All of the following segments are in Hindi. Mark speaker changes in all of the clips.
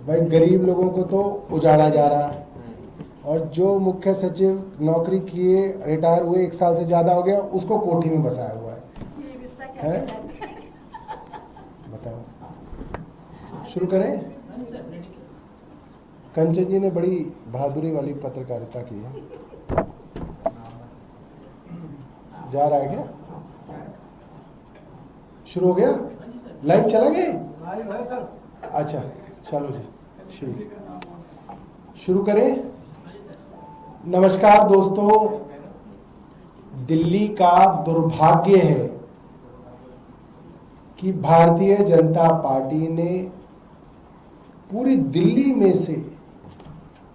Speaker 1: भाई गरीब लोगों को तो उजाड़ा जा रहा है, और जो मुख्य सचिव नौकरी किए रिटायर हुए 1 साल से ज्यादा हो गया उसको कोठी में बसाया हुआ है? बताओ, शुरू करें। कंचन जी ने बड़ी बहादुरी वाली पत्रकारिता की है। जा रहा है क्या? शुरू हो गया? लाइव चला गया? अच्छा चलो जी, ठीक, शुरू करें। नमस्कार दोस्तों, दिल्ली का दुर्भाग्य है कि भारतीय जनता पार्टी ने पूरी दिल्ली में से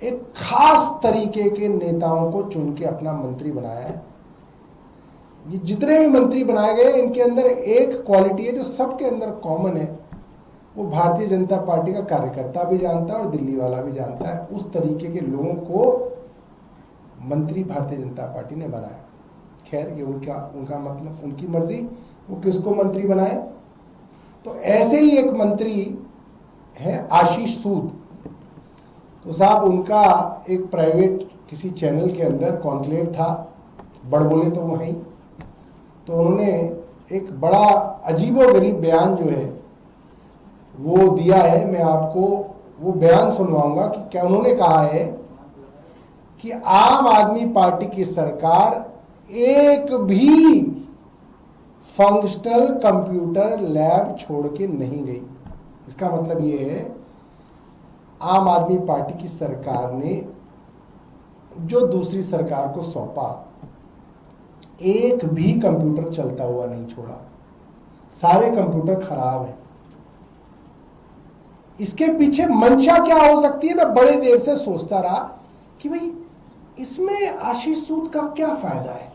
Speaker 1: एक खास तरीके के नेताओं को चुन के अपना मंत्री बनाया है। ये जितने भी मंत्री बनाए गए इनके अंदर एक क्वालिटी है जो सबके अंदर कॉमन है, वो भारतीय जनता पार्टी का कार्यकर्ता भी जानता है और दिल्ली वाला भी जानता है। उस तरीके के लोगों को मंत्री भारतीय जनता पार्टी ने बनाया। खैर ये उनका मतलब, उनकी मर्जी, वो किसको मंत्री बनाए। तो ऐसे ही एक मंत्री है आशीष सूद। तो साहब उनका एक प्राइवेट किसी चैनल के अंदर कॉन्क्लेव था, बड़बोले तो वहीं, तो उन्होंने एक बड़ा अजीबोगरीब बयान जो है वो दिया है। मैं आपको वो बयान सुनवाऊंगा कि क्या उन्होंने कहा है कि आम आदमी पार्टी की सरकार एक भी फंक्शनल कंप्यूटर लैब छोड़ के नहीं गई। इसका मतलब ये है आम आदमी पार्टी की सरकार ने जो दूसरी सरकार को सौंपा, एक भी कंप्यूटर चलता हुआ नहीं छोड़ा, सारे कंप्यूटर खराब हैं। इसके पीछे मंशा क्या हो सकती है? मैं बड़े देर से सोचता रहा कि भाई इसमें आशीष सूद का क्या फायदा है,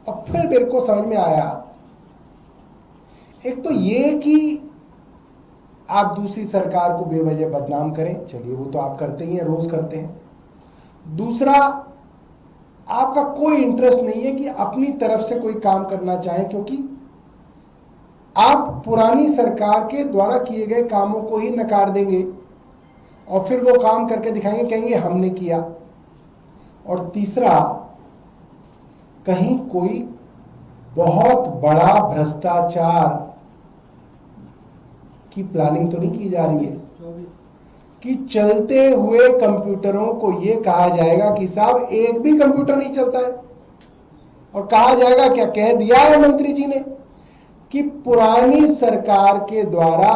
Speaker 1: और फिर मेरे को समझ में आया, एक तो ये कि आप दूसरी सरकार को बेवजह बदनाम करें, चलिए वो तो आप करते ही हैं, रोज करते हैं। दूसरा, आपका कोई इंटरेस्ट नहीं है कि अपनी तरफ से कोई काम करना चाहें, क्योंकि आप पुरानी सरकार के द्वारा किए गए कामों को ही नकार देंगे और फिर वो काम करके दिखाएंगे, कहेंगे हमने किया। और तीसरा, कहीं कोई बहुत बड़ा भ्रष्टाचार की प्लानिंग तो नहीं की जा रही है कि चलते हुए कंप्यूटरों को यह कहा जाएगा कि साहब एक भी कंप्यूटर नहीं चलता है, और कहा जाएगा, क्या कह दिया है मंत्री जी ने, कि पुरानी सरकार के द्वारा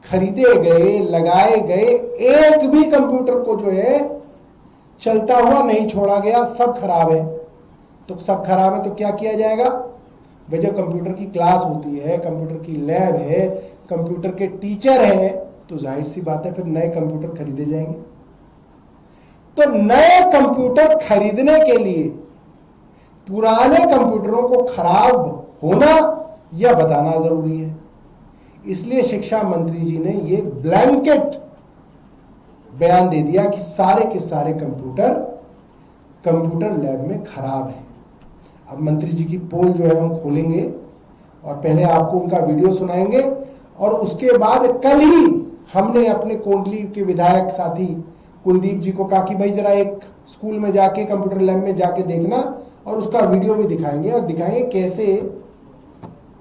Speaker 1: खरीदे गए, लगाए गए एक भी कंप्यूटर को जो है चलता हुआ नहीं छोड़ा गया, सब खराब है। तो सब खराब है तो क्या किया जाएगा भाई? जब कंप्यूटर की क्लास होती है, कंप्यूटर की लैब है, कंप्यूटर के टीचर हैं, तो जाहिर सी बात है फिर नए कंप्यूटर खरीदे जाएंगे। तो नए कंप्यूटर खरीदने के लिए पुराने कंप्यूटरों को खराब होना यह बताना जरूरी है। इसलिए शिक्षा मंत्री जी ने ये ब्लैंकेट बयान दे दिया कि सारे के सारे कंप्यूटर लैब में खराब है। अब मंत्री जी की पोल जो है हम खोलेंगे और पहले आपको उनका वीडियो सुनाएंगे, और उसके बाद कल ही हमने अपने कोंडली के विधायक साथी कुलदीप जी को कहा कि भाई जरा एक स्कूल में जाके, कंप्यूटर लैब में जाके देखना, और उसका वीडियो भी दिखाएंगे, और दिखाएंगे कैसे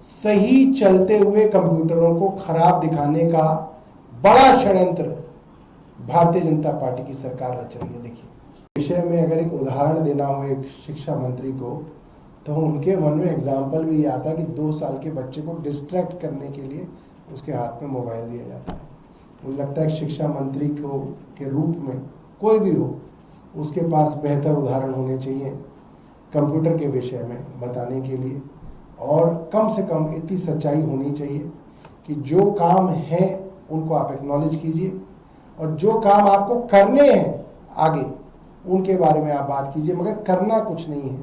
Speaker 1: सही चलते हुए कंप्यूटरों को खराब दिखाने का बड़ा षड्यंत्र भारतीय जनता पार्टी की सरकार रच रही है। देखिए, विषय में अगर एक उदाहरण देना हो एक शिक्षा मंत्री को, तो उनके मन में एग्जाम्पल भी आता है कि 2 साल के बच्चे को डिस्ट्रैक्ट करने के लिए उसके हाथ में मोबाइल दिया जाता है। मुझे लगता है शिक्षा मंत्री को के रूप में कोई भी हो, उसके पास बेहतर उदाहरण होने चाहिए कंप्यूटर के विषय में बताने के लिए, और कम से कम इतनी सच्चाई होनी चाहिए कि जो काम है उनको आप एक्नॉलेज कीजिए, और जो काम आपको करने हैं आगे उनके बारे में आप बात कीजिए, मगर करना कुछ नहीं है।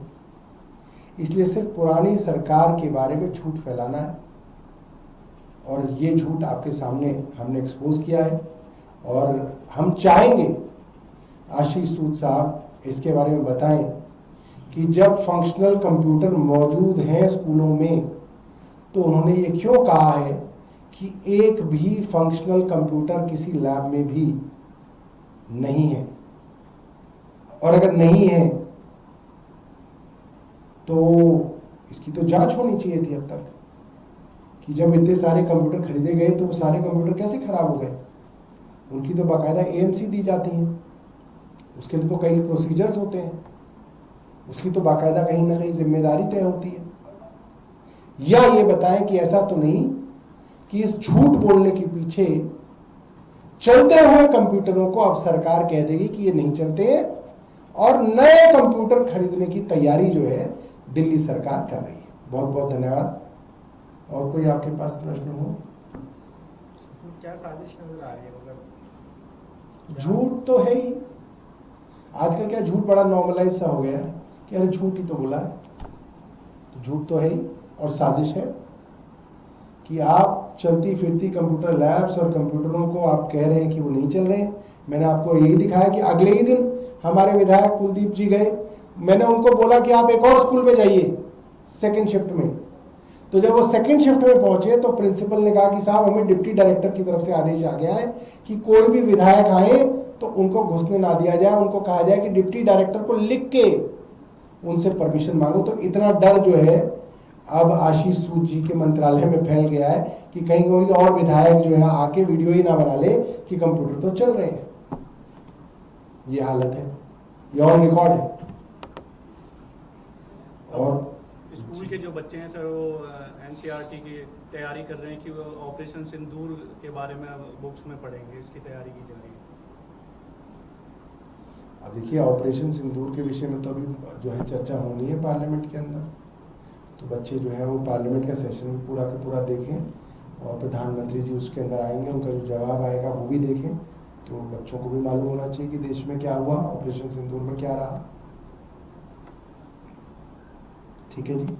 Speaker 1: इसलिए सिर्फ पुरानी सरकार के बारे में झूठ फैलाना है, और ये झूठ आपके सामने हमने एक्सपोज किया है। और हम चाहेंगे आशीष सूद साहब इसके बारे में बताएं कि जब फंक्शनल कंप्यूटर मौजूद हैं स्कूलों में, तो उन्होंने ये क्यों कहा है कि एक भी फंक्शनल कंप्यूटर किसी लैब में भी नहीं है, और अगर नहीं है तो इसकी तो जांच होनी चाहिए थी अब तक, कि जब इतने सारे कंप्यूटर खरीदे गए तो वो सारे कंप्यूटर कैसे खराब हो गए। उनकी तो बाकायदा एएमसी दी जाती है, उसके लिए तो कई प्रोसीजर्स होते हैं, उसकी तो बाकायदा कहीं ना कहीं जिम्मेदारी तय होती है। या ये बताएं कि ऐसा तो नहीं कि इस झूठ बोलने के पीछे चलते हुए कंप्यूटरों को अब सरकार कह देगी कि ये नहीं चलते हैं, और नए कंप्यूटर खरीदने की तैयारी जो है दिल्ली सरकार कर रही है। बहुत बहुत धन्यवाद। और कोई आपके पास प्रश्न हो?
Speaker 2: क्या साजिश नजर आ रही है? मतलब
Speaker 1: झूठ तो है ही, आजकल क्या झूठ बड़ा नॉर्मलाइज सा हो गया है कि अरे झूठ ही तो बोला है, तो झूठ तो है ही। और साजिश है कि आप चलती फिरती कंप्यूटर लैब्स और कंप्यूटरों को आप कह रहे हैं कि वो नहीं चल रहे हैं। मैंने आपको यही दिखाया कि अगले ही दिन हमारे विधायक कुलदीप जी गए, मैंने उनको बोला कि आप एक और स्कूल में जाइए सेकंड शिफ्ट में। तो जब वो सेकंड शिफ्ट में पहुंचे तो प्रिंसिपल ने कहा कि साहब हमें डिप्टी डायरेक्टर की तरफ से आदेश आ गया है कि कोई भी विधायक आए तो उनको घुसने ना दिया जाए, उनको कहा जाए कि डिप्टी डायरेक्टर को लिख के उनसे परमिशन मांगो। तो इतना डर जो है अब आशीष सूद जी के मंत्रालय में फैल गया है कि कहीं कोई और विधायक जो है आके वीडियो ही ना बना ले कि कंप्यूटर तो चल रहे हैं। ये हालत है, ये और रिकॉर्ड है। और
Speaker 2: स्कूल के जो बच्चे हैं सर वो एनसीईआरटी की तैयारी कर रहे हैं कि वो ऑपरेशन सिंदूर के बारे में बुक्स में पढ़ेंगे, इसकी तैयारी की जा रही है।
Speaker 1: अब देखिए ऑपरेशन सिंदूर के विषय में तो अभी जो है चर्चा होनी है पार्लियामेंट के अंदर, तो बच्चे जो है वो पार्लियामेंट का सेशन पूरा का पूरा देखें और प्रधानमंत्री जी उसके अंदर आएंगे, उनका जो जवाब आएगा वो भी देखें, तो बच्चों को भी मालूम होना चाहिए कि देश में क्या हुआ, ऑपरेशन सिंदूर में क्या रहा। ठीक है जी।